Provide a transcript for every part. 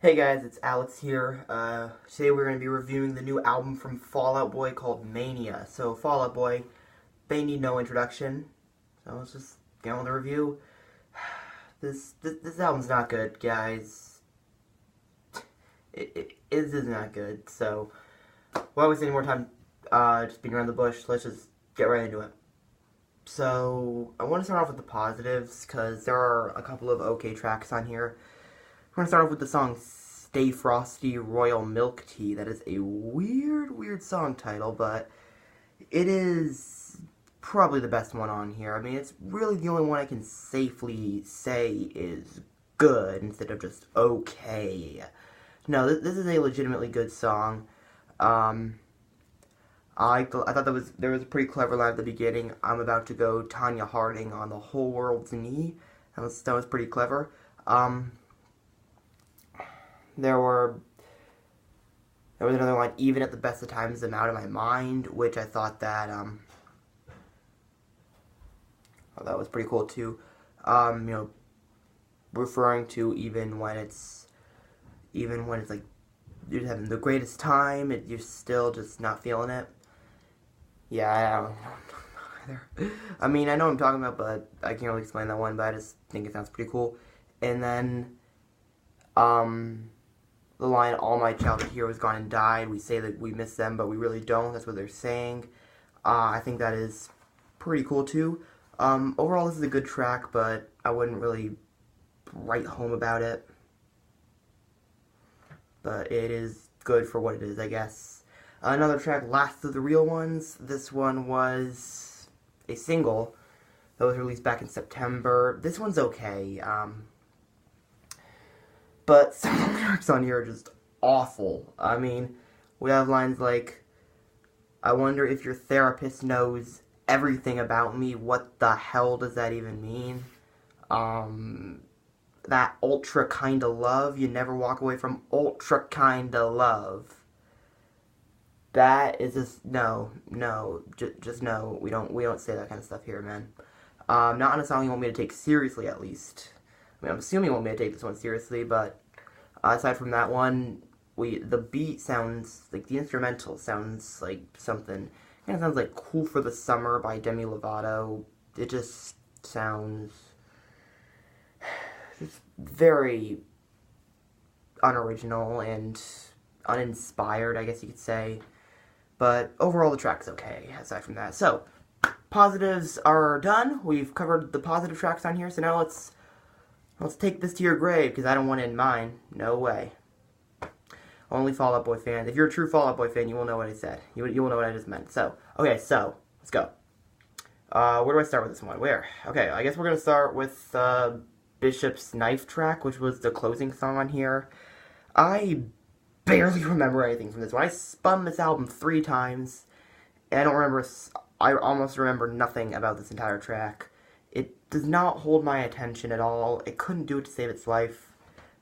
Hey guys, it's Alex here. Today we're going to be reviewing the new album from Fall Out Boy called Mania. So, Fall Out Boy, they need no introduction. So let's just get on with the review. This album's not good, guys. It is not good. So, why waste any more time just beating around the bush? Let's just get right into it. So, I want to start off with the positives because there are a couple of okay tracks on here. We're gonna start off with the song Stay Frosty Royal Milk Tea. That is a weird song title, but it is probably the best one on here. I mean, it's really the only one I can safely say is good instead of just okay. No, this is a legitimately good song. I thought there was a pretty clever line at the beginning. I'm about to go Tanya Harding on the whole world's knee. That was pretty clever. There was another line, even at the best of times, I'm out of my mind, which I thought that, that was pretty cool too. Referring to even when it's like, you're having the greatest time, you're still just not feeling it. Yeah, I don't know either. I mean, I know what I'm talking about, but I can't really explain that one, but I just think it sounds pretty cool. And then, the line, all my childhood heroes gone and died, we say that we miss them, but we really don't. That's what they're saying. I think that is pretty cool, too. Overall, this is a good track, but I wouldn't really write home about it. But it is good for what it is, I guess. Another track, Last of the Real Ones. This one was a single that was released back in September. This one's okay. But some of the lyrics on here are just awful. I mean, we have lines like, I wonder if your therapist knows everything about me. What the hell does that even mean? That ultra kinda love. You never walk away from ultra kinda love. That is just, no, just no. We don't say that kind of stuff here, man. Not on a song you want me to take seriously, at least. I mean, I'm assuming you want me to take this one seriously, but aside from that one, the beat sounds like the instrumental sounds like something. Kind of sounds like "Cool for the Summer" by Demi Lovato. It just sounds just very unoriginal and uninspired, I guess you could say. But overall, the track's okay. Aside from that, so positives are done. We've covered the positive tracks on here, so now let's take this to your grave, because I don't want it in mine. No way. Only Fall Out Boy fans. If you're a true Fall Out Boy fan, you will know what I said. You will know what I just meant. So, okay, so, let's go. Where do I start with this one? Where? Okay, I guess we're going to start with Bishop's Knife track, which was the closing song on here. I barely remember anything from this one. I spun this album 3 times, and I almost remember nothing about this entire track. It does not hold my attention at all. It couldn't do it to save its life.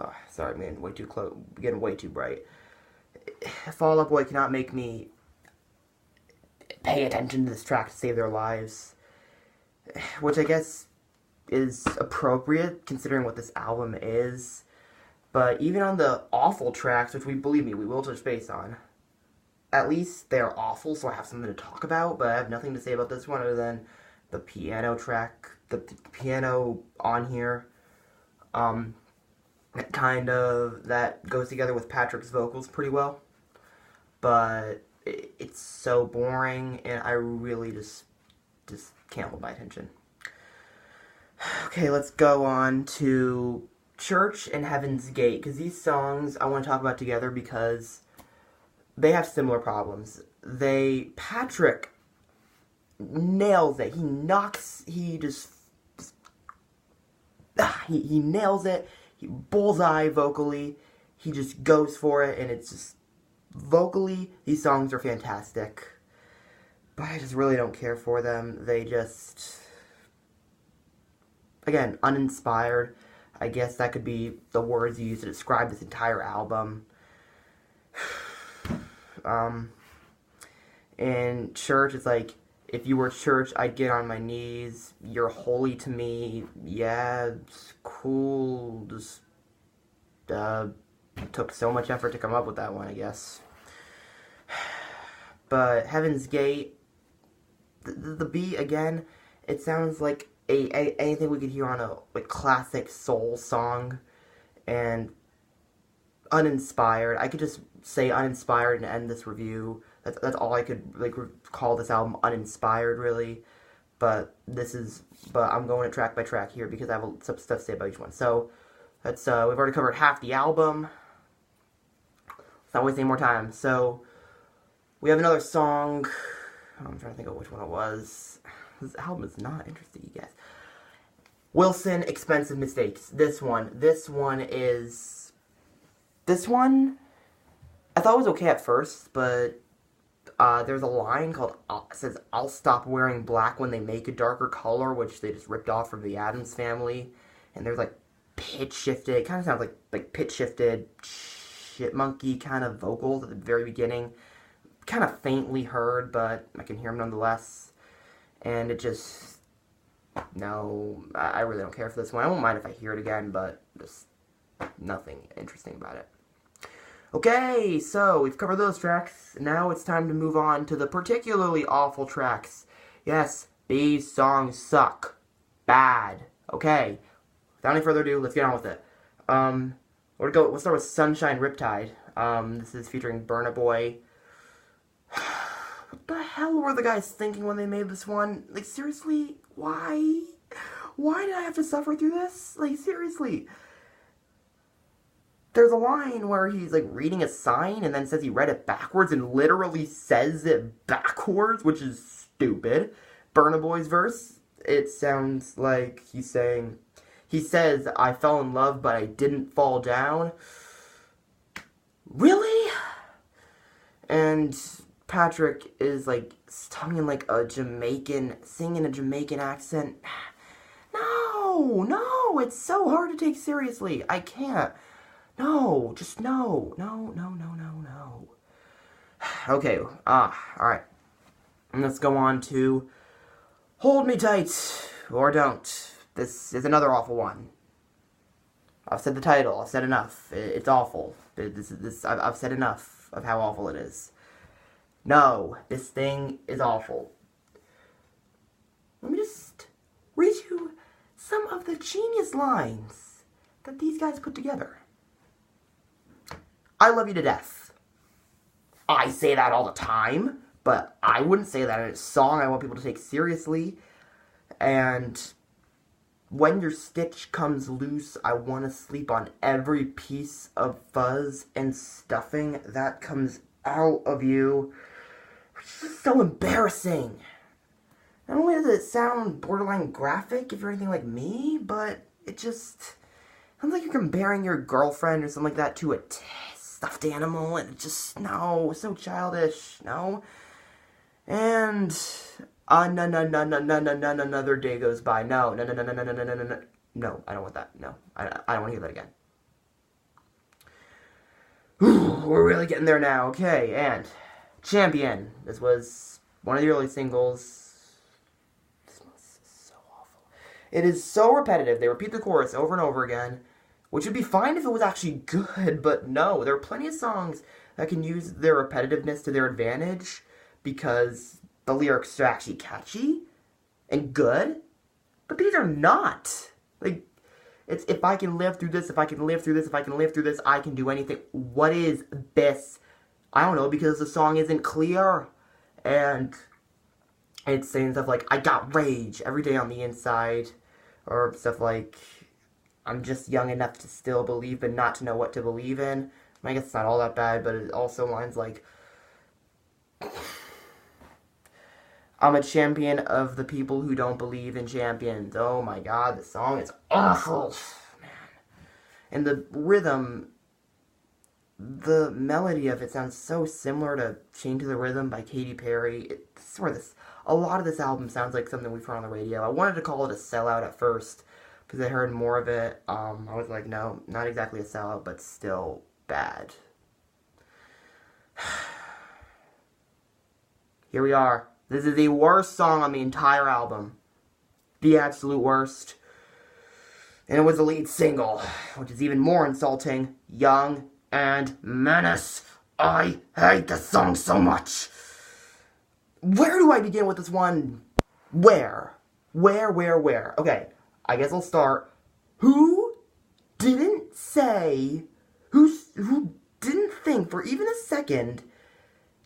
Oh, sorry, man, way too close, getting way too bright. Fall Out Boy cannot make me pay attention to this track to save their lives, which I guess is appropriate considering what this album is. But even on the awful tracks, which believe me, we will touch base on, at least they're awful, so I have something to talk about. But I have nothing to say about this one other than the piano track, the piano on here, that goes together with Patrick's vocals pretty well, but it's so boring, and I really just can't hold my attention. Okay, let's go on to Church and Heaven's Gate, because these songs I want to talk about together because they have similar problems. Patrick nails it. He nails it. He bullseye vocally. He just goes for it, and it's just vocally, these songs are fantastic. But I just really don't care for them. They just, again, uninspired. I guess that could be the words you use to describe this entire album. And Church, it's like, if you were Church, I'd get on my knees. You're holy to me. Yeah, it's cool. Just, It took so much effort to come up with that one, I guess. But Heaven's Gate, the beat again, it sounds like anything we could hear on a classic soul song, and uninspired. I could just say uninspired and end this review. That's all I could call this album, uninspired, really. But I'm going it track by track here because I have some stuff to say about each one. So that's we've already covered half the album. Let's not waste any more time. So we have another song. I'm trying to think of which one it was. This album is not interesting, you guys. Wilson, Expensive Mistakes. This one, I thought it was okay at first, but there's a line called, it says, "I'll stop wearing black when they make a darker color," which they just ripped off from the Addams Family. And there's pitch shifted, it kind of sounds like pitch shifted, chipmunky kind of vocals at the very beginning. Kind of faintly heard, but I can hear them nonetheless. And it just, no, I really don't care for this one. I won't mind if I hear it again, but just nothing interesting about it. Okay, so we've covered those tracks. Now it's time to move on to the particularly awful tracks. Yes, these songs suck. Bad. Okay, without any further ado, let's get on with it. We'll start with Sunshine Riptide. This is featuring Burna Boy. What the hell were the guys thinking when they made this one? Seriously? Why? Why did I have to suffer through this? Seriously. There's a line where he's, reading a sign and then says he read it backwards and literally says it backwards, which is stupid. Burna Boy's verse, it sounds like he's saying, he says, "I fell in love, but I didn't fall down." Really? And Patrick is, singing a Jamaican, singing a Jamaican accent. No, it's so hard to take seriously. I can't. No, just no. Okay, alright. Let's go on to Hold Me Tight, or Don't. This is another awful one. I've said the title, I've said enough. It's awful. I've said enough of how awful it is. No, this thing is awful. Let me just read you some of the genius lines that these guys put together. "I love you to death." I say that all the time, but I wouldn't say that in a song I want people to take seriously. And "When your stitch comes loose, I want to sleep on every piece of fuzz and stuffing that comes out of you." It's just so embarrassing. Not only does it sound borderline graphic if you're anything like me, but it just sounds like you're comparing your girlfriend or something like that to a stuffed animal, and it just, no, so childish, no. And another day goes by. No, I don't want that. No, I don't want to hear that again. We're really getting there now. Okay, and Champion. This was one of the early singles. This was so awful. It is so repetitive. They repeat the chorus over and over again, which would be fine if it was actually good, but no. There are plenty of songs that can use their repetitiveness to their advantage because the lyrics are actually catchy and good, but these are not. It's, if I can live through this, if I can live through this, if I can live through this, I can do anything. What is this? I don't know, because the song isn't clear, and it's saying stuff like, "I got rage every day on the inside," or stuff like, "I'm just young enough to still believe but not to know what to believe in." I guess it's not all that bad, but it also lines like, "I'm a champion of the people who don't believe in champions." Oh my god, the song is awful, man. And the rhythm, the melody of it sounds so similar to "Chained to the Rhythm" by Katy Perry. A lot of this album sounds like something we've heard on the radio. I wanted to call it a sellout at first, because I heard more of it. I was like, no, not exactly a sellout, but still bad. Here we are. This is the worst song on the entire album. The absolute worst. And it was the lead single, which is even more insulting. "Young and Menace. I hate this song so much. Where do I begin with this one? Where? Okay, I guess I'll start. Who didn't say, who didn't think for even a second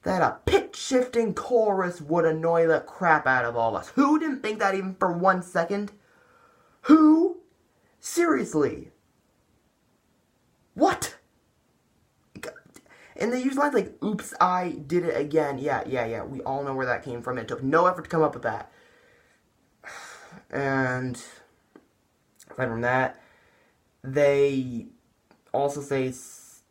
that a pitch-shifting chorus would annoy the crap out of all of us? Who didn't think that even for 1 second? Who? Seriously. What? And they use lines like, oops, I did it again. Yeah. We all know where that came from. It took no effort to come up with that. And aside from that, they also say it's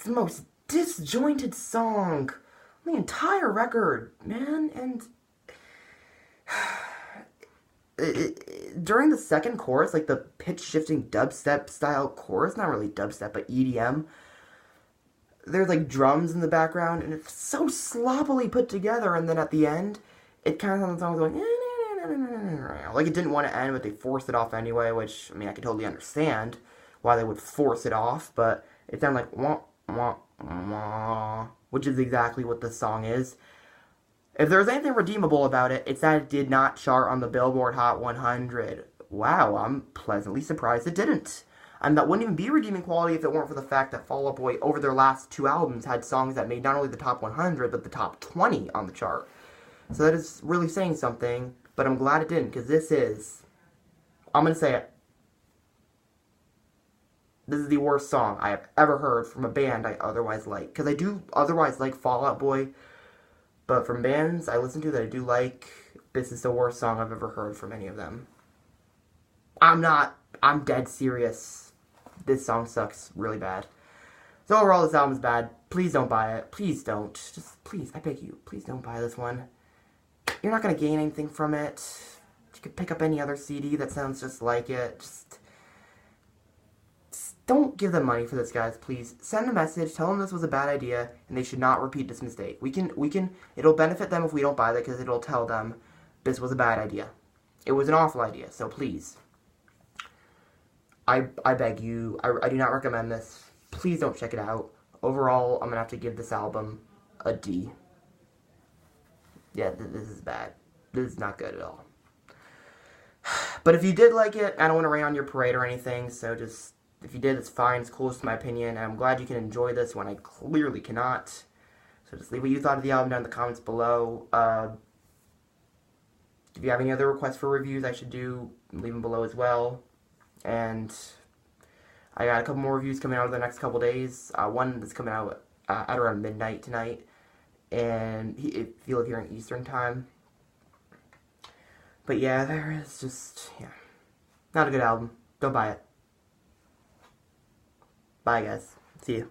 the most disjointed song on the entire record, man. And during the second chorus, like the pitch-shifting dubstep style chorus, not really dubstep, but EDM, there's like drums in the background, and it's so sloppily put together, and then at the end, it kind of sounds like the song going, like it didn't want to end, but they forced it off anyway, which, I mean, I can totally understand why they would force it off, but it sounded like wah, wah, wah, which is exactly what this song is. If there's anything redeemable about it, it's that it did not chart on the Billboard Hot 100. Wow, I'm pleasantly surprised it didn't. And that wouldn't even be redeeming quality if it weren't for the fact that Fall Out Boy, over their last 2 albums, had songs that made not only the top 100, but the top 20 on the chart. So that is really saying something, but I'm glad it didn't, because this is, I'm going to say it, this is the worst song I have ever heard from a band I otherwise like. Because I do otherwise like Fall Out Boy, but from bands I listen to that I do like, this is the worst song I've ever heard from any of them. I'm dead serious. This song sucks really bad. So overall, this album is bad. Please don't buy it. Please don't. Just, please, I beg you, please don't buy this one. You're not going to gain anything from it. You could pick up any other CD that sounds just like it. Just don't give them money for this, guys, please. Send a message, tell them this was a bad idea, and they should not repeat this mistake. It'll benefit them if we don't buy that, because it'll tell them this was a bad idea. It was an awful idea, so please. I beg you, I do not recommend this. Please don't check it out. Overall, I'm going to have to give this album a D. Yeah, this is bad. This is not good at all. But if you did like it, I don't want to rain on your parade or anything, so just, if you did, it's fine. It's close to my opinion, and I'm glad you can enjoy this when I clearly cannot. So just leave what you thought of the album down in the comments below. If you have any other requests for reviews I should do, leave them below as well. And I got a couple more reviews coming out in the next couple days. One that's coming out at around midnight tonight, and if you live here in Eastern time. But yeah, there is just, yeah, not a good album. Don't buy it. Bye, guys. See you.